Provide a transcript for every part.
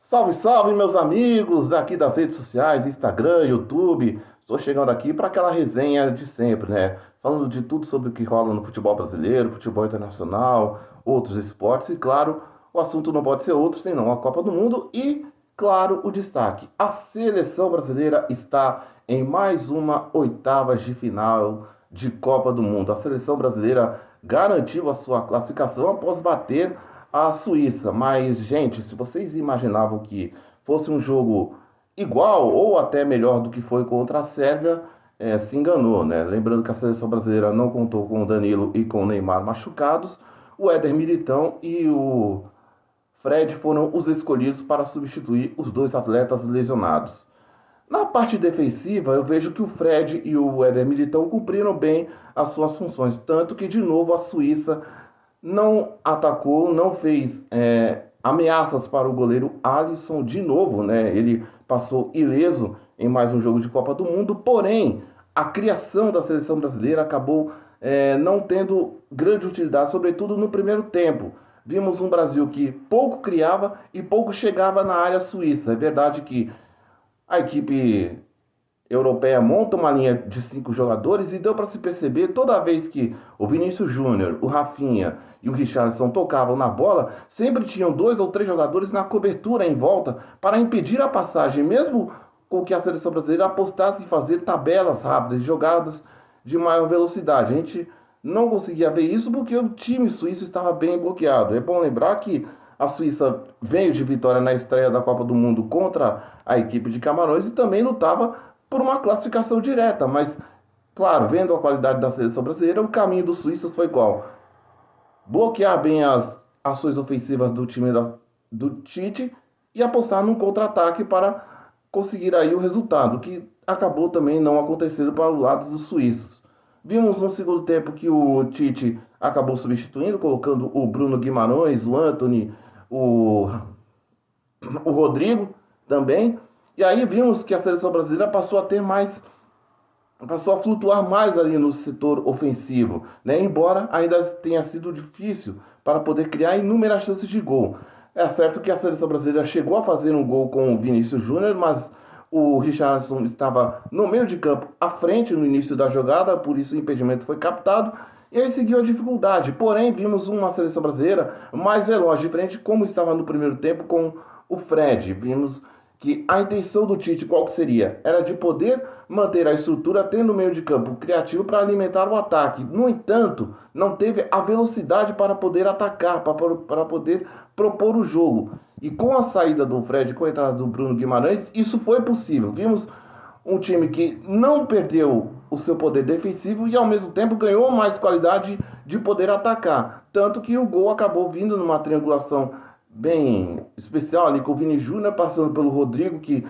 Salve, salve, meus amigos daqui das redes sociais, Instagram, YouTube. Estou chegando aqui para aquela resenha de sempre, né? Falando de tudo sobre o que rola no futebol brasileiro, futebol internacional, outros esportes e, claro, o assunto não pode ser outro senão a Copa do Mundo e, claro, o destaque. A seleção brasileira está em mais uma oitavas de final de Copa do Mundo. A seleção brasileira garantiu a sua classificação após bater a Suíça. Mas, gente, se vocês imaginavam que fosse um jogo igual ou até melhor do que foi contra a Sérvia, se enganou, né? Lembrando que a seleção brasileira não contou com o Danilo e com o Neymar machucados, o Éder Militão e o Fred foram os escolhidos para substituir os dois atletas lesionados. Na parte defensiva, eu vejo que o Fred e o Éder Militão cumpriram bem as suas funções, tanto que de novo a Suíça não atacou, não fez ameaças para o goleiro Alisson de novo, né? Ele passou ileso em mais um jogo de Copa do Mundo, porém a criação da seleção brasileira acabou não tendo grande utilidade, sobretudo no primeiro tempo. Vimos um Brasil que pouco criava e pouco chegava na área suíça. É verdade que a equipe europeia monta uma linha de 5 jogadores e deu para se perceber toda vez que o Vinícius Júnior, o Rafinha e o Richarlison tocavam na bola, sempre tinham 2 ou 3 jogadores na cobertura em volta para impedir a passagem, mesmo com que a seleção brasileira apostasse em fazer tabelas rápidas, jogadas de maior velocidade. A gente não conseguia ver isso porque o time suíço estava bem bloqueado. É bom lembrar que a Suíça veio de vitória na estreia da Copa do Mundo contra a equipe de Camarões e também lutava por uma classificação direta, mas, claro, vendo a qualidade da seleção brasileira, o caminho dos suíços foi qual? Bloquear bem as ações ofensivas do time do Tite e apostar num contra-ataque para conseguir aí o resultado, que acabou também não acontecendo para o lado dos suíços. Vimos no segundo tempo que o Tite acabou substituindo, colocando o Bruno Guimarães, o Antony, o Rodrigo também. E aí vimos que a seleção brasileira passou a flutuar mais ali no setor ofensivo, né? Embora ainda tenha sido difícil para poder criar inúmeras chances de gol. É certo que a seleção brasileira chegou a fazer um gol com o Vinícius Júnior, mas o Richarlison estava no meio de campo, à frente no início da jogada, por isso o impedimento foi captado. E aí seguiu a dificuldade. Porém, vimos uma seleção brasileira mais veloz, diferente como estava no primeiro tempo com o Fred. Vimos que a intenção do Tite qual que seria? Era de poder manter a estrutura tendo meio de campo criativo para alimentar o ataque. No entanto, não teve a velocidade para poder atacar, para poder propor o jogo. E com a saída do Fred, com a entrada do Bruno Guimarães, isso foi possível. Vimos um time que não perdeu o seu poder defensivo e ao mesmo tempo ganhou mais qualidade de poder atacar. Tanto que o gol acabou vindo numa triangulação bem especial ali com o Vini Júnior passando pelo Rodrigo, que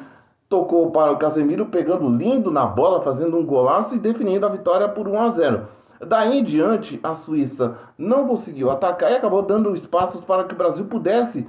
tocou para o Casemiro, pegando lindo na bola, fazendo um golaço e definindo a vitória por 1-0. Daí em diante, a Suíça não conseguiu atacar e acabou dando espaços para que o Brasil pudesse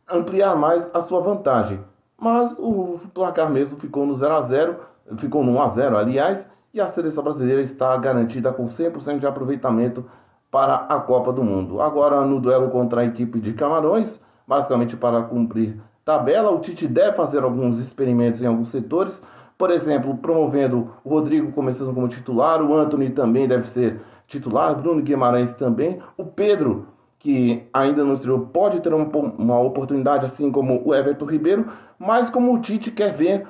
ampliar mais a sua vantagem. Mas o placar mesmo ficou no 0-0, ficou no 1-0, aliás, e a seleção brasileira está garantida com 100% de aproveitamento para a Copa do Mundo. Agora, no duelo contra a equipe de Camarões, basicamente para cumprir tabela, o Tite deve fazer alguns experimentos em alguns setores, por exemplo, promovendo o Rodrigo começando como titular, o Antony também deve ser titular, Bruno Guimarães também, o Pedro, que ainda não estreou, pode ter uma oportunidade, assim como o Everton Ribeiro, mas como o Tite quer ver,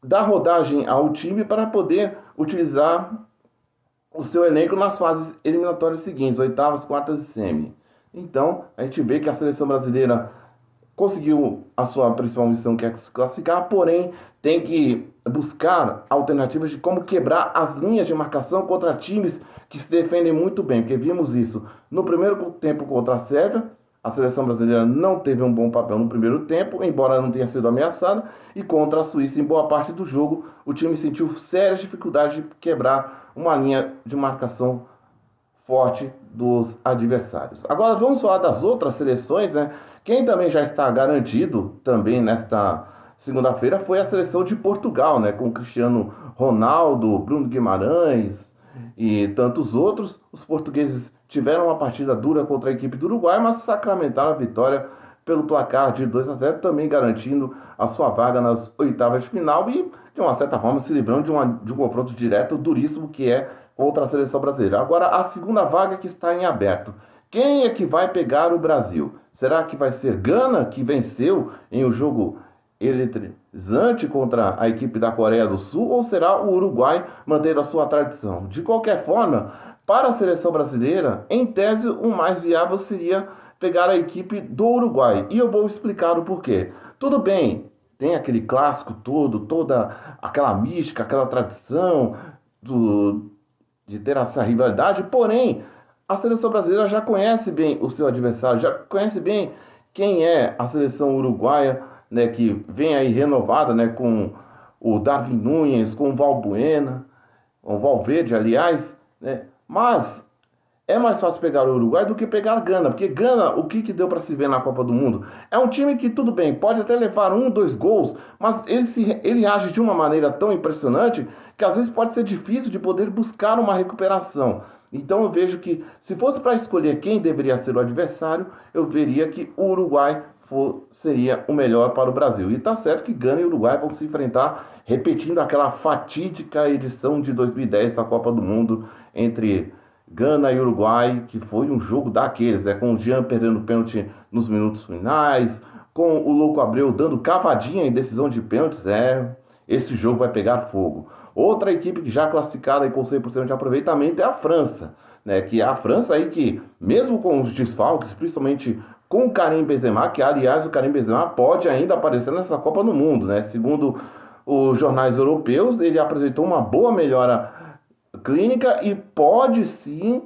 dar rodagem ao time para poder utilizar o seu elenco nas fases eliminatórias seguintes, oitavas, quartas e semi. Então, a gente vê que a seleção brasileira conseguiu a sua principal missão, que é se classificar, porém tem que buscar alternativas de como quebrar as linhas de marcação contra times que se defendem muito bem, porque vimos isso no primeiro tempo contra a Sérvia. A seleção brasileira não teve um bom papel no primeiro tempo, embora não tenha sido ameaçada, e contra a Suíça, em boa parte do jogo, o time sentiu sérias dificuldades de quebrar uma linha de marcação forte dos adversários. Agora vamos falar das outras seleções, né? Quem também já está garantido também nesta segunda-feira foi a seleção de Portugal, né? Com Cristiano Ronaldo, Bruno Guimarães e tantos outros. Os portugueses tiveram uma partida dura contra a equipe do Uruguai, mas sacramentaram a vitória pelo placar de 2-0, também garantindo a sua vaga nas oitavas de final e, de uma certa forma, se livrando de um confronto direto duríssimo que é contra a seleção brasileira. Agora, a segunda vaga que está em aberto. Quem é que vai pegar o Brasil? Será que vai ser Gana, que venceu em um jogo eletrizante contra a equipe da Coreia do Sul, ou será o Uruguai mantendo a sua tradição? De qualquer forma, para a seleção brasileira, em tese, o mais viável seria pegar a equipe do Uruguai. E eu vou explicar o porquê. Tudo bem, tem aquele clássico todo, toda aquela mística, aquela tradição de ter essa rivalidade, porém, a seleção brasileira já conhece bem o seu adversário, já conhece bem quem é a seleção uruguaia, né, que vem aí renovada, né, com o Darwin Núñez, com o Valbuena, o Valverde, aliás, né, mas é mais fácil pegar o Uruguai do que pegar a Gana, porque Gana, o que deu para se ver na Copa do Mundo? É um time que, tudo bem, pode até levar 1, 2 gols, mas ele age de uma maneira tão impressionante que às vezes pode ser difícil de poder buscar uma recuperação. Então eu vejo que, se fosse para escolher quem deveria ser o adversário, eu veria que o Uruguai seria o melhor para o Brasil. E tá certo que Gana e Uruguai vão se enfrentar, repetindo aquela fatídica edição de 2010 da Copa do Mundo entre Gana e Uruguai, que foi um jogo daqueles, né? Com o Jean perdendo pênalti nos minutos finais, com o Louco Abreu dando cavadinha em decisão de pênaltis. Esse jogo vai pegar fogo. Outra equipe que já classificada e com 100% de aproveitamento é a França, né? Que é a França aí que, mesmo com os desfalques, principalmente com o Karim Benzema, que aliás o Karim Benzema pode ainda aparecer nessa Copa do Mundo, né? Segundo os jornais europeus, ele apresentou uma boa melhora clínica e pode sim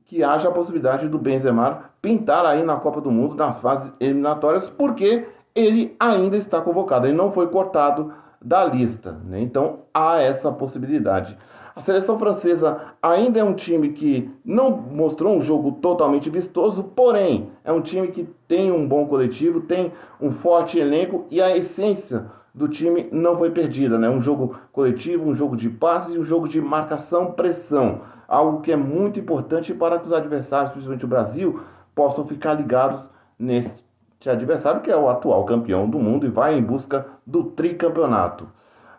que haja a possibilidade do Benzema pintar aí na Copa do Mundo nas fases eliminatórias, porque ele ainda está convocado, ele não foi cortado da lista, né? Então há essa possibilidade. A seleção francesa ainda é um time que não mostrou um jogo totalmente vistoso, porém é um time que tem um bom coletivo, tem um forte elenco e a essência do time não foi perdida, né? Um jogo coletivo, um jogo de passes e um jogo de marcação-pressão. Algo que é muito importante para que os adversários, principalmente o Brasil, possam ficar ligados neste adversário, que é o atual campeão do mundo e vai em busca do tricampeonato.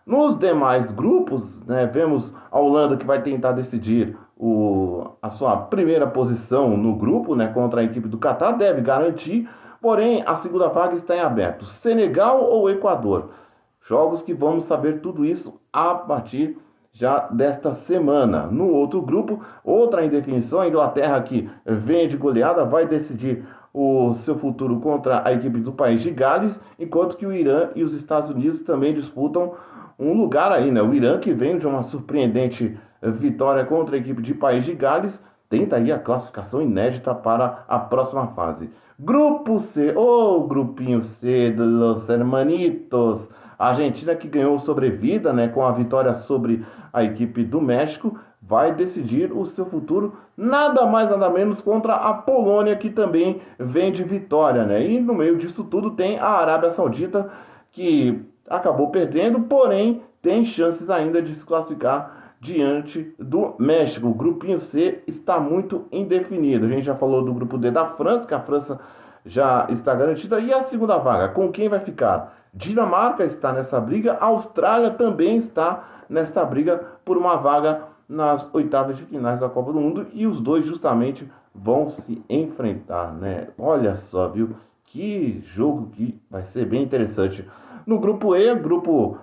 Nos demais grupos, né, vemos a Holanda que vai tentar decidir a sua primeira posição no grupo, né, contra a equipe do Catar, deve garantir, porém a segunda vaga está em aberto. Senegal ou Equador? Jogos que vamos saber tudo isso a partir já desta semana. No outro grupo, outra indefinição, a Inglaterra, que vem de goleada, vai decidir o seu futuro contra a equipe do País de Gales, enquanto que o Irã e os Estados Unidos também disputam um lugar aí, né? O Irã, que vem de uma surpreendente vitória contra a equipe de País de Gales, tenta aí a classificação inédita para a próxima fase. Grupo C, grupinho C de los hermanitos. A Argentina, que ganhou sobrevida, né, com a vitória sobre a equipe do México, vai decidir o seu futuro nada mais nada menos contra a Polônia, que também vem de vitória, né? E no meio disso tudo tem a Arábia Saudita, que acabou perdendo, porém tem chances ainda de se classificar diante do México. O grupinho C está muito indefinido. A gente já falou do grupo D da França, que a França já está garantida. E a segunda vaga, com quem vai ficar? Dinamarca está nessa briga, a Austrália também está nessa briga por uma vaga nas oitavas de finais da Copa do Mundo, e os dois justamente vão se enfrentar, né? Olha só, viu? Que jogo que vai ser bem interessante. No grupo E, grupo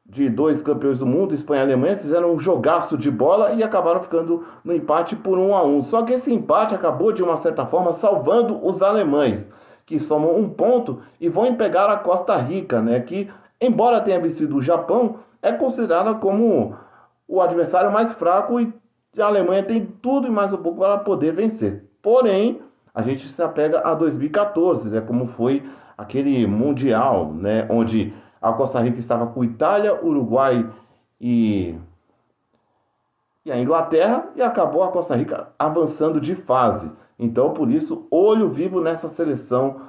de 2 campeões do mundo, Espanha e Alemanha, fizeram um jogaço de bola e acabaram ficando no empate por 1-1. Só que esse empate acabou, de uma certa forma, salvando os alemães, que somam 1 ponto e vão pegar a Costa Rica, né? Que, embora tenha vencido o Japão, é considerada como o adversário mais fraco e a Alemanha tem tudo e mais um pouco para poder vencer. Porém, a gente se apega a 2014, né? Como foi aquele Mundial, né? Onde a Costa Rica estava com Itália, Uruguai e a Inglaterra, e acabou a Costa Rica avançando de fase. Então, por isso, olho vivo nessa seleção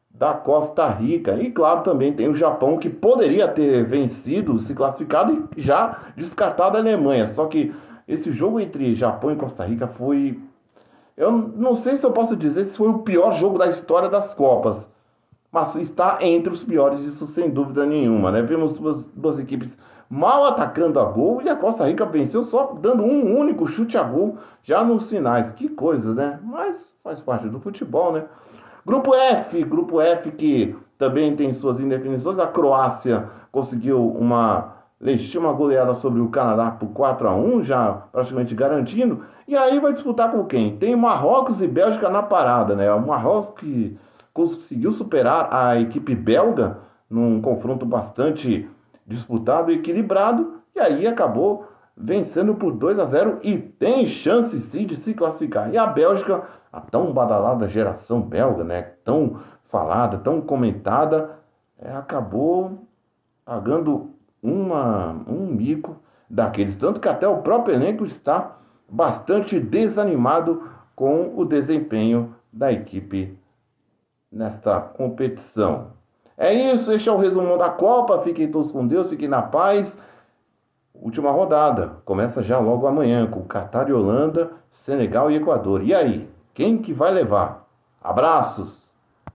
da Costa Rica. E claro, também tem o Japão, que poderia ter vencido, se classificado e já descartado a Alemanha. Só que esse jogo entre Japão e Costa Rica foi Eu não sei se eu posso dizer se foi o pior jogo da história das Copas, mas está entre os piores, isso sem dúvida nenhuma, né? Vimos duas equipes mal atacando a gol e a Costa Rica venceu só dando um único chute a gol já nos finais. Que coisa, né? Mas faz parte do futebol, né? Grupo F que também tem suas indefinições. A Croácia conseguiu uma legítima goleada sobre o Canadá por 4-1, já praticamente garantindo. E aí vai disputar com quem? Tem Marrocos e Bélgica na parada, né? O Marrocos que conseguiu superar a equipe belga num confronto bastante disputado e equilibrado, e aí acabou vencendo por 2-0 e tem chance sim de se classificar. E a Bélgica, a tão badalada geração belga, né, tão falada, tão comentada, acabou pagando um mico daqueles. Tanto que até o próprio elenco está bastante desanimado com o desempenho da equipe nesta competição. É isso, este é o resumão da Copa. Fiquem todos com Deus, fiquem na paz. Última rodada, começa já logo amanhã com Catar e Holanda, Senegal e Equador. E aí, quem que vai levar? Abraços!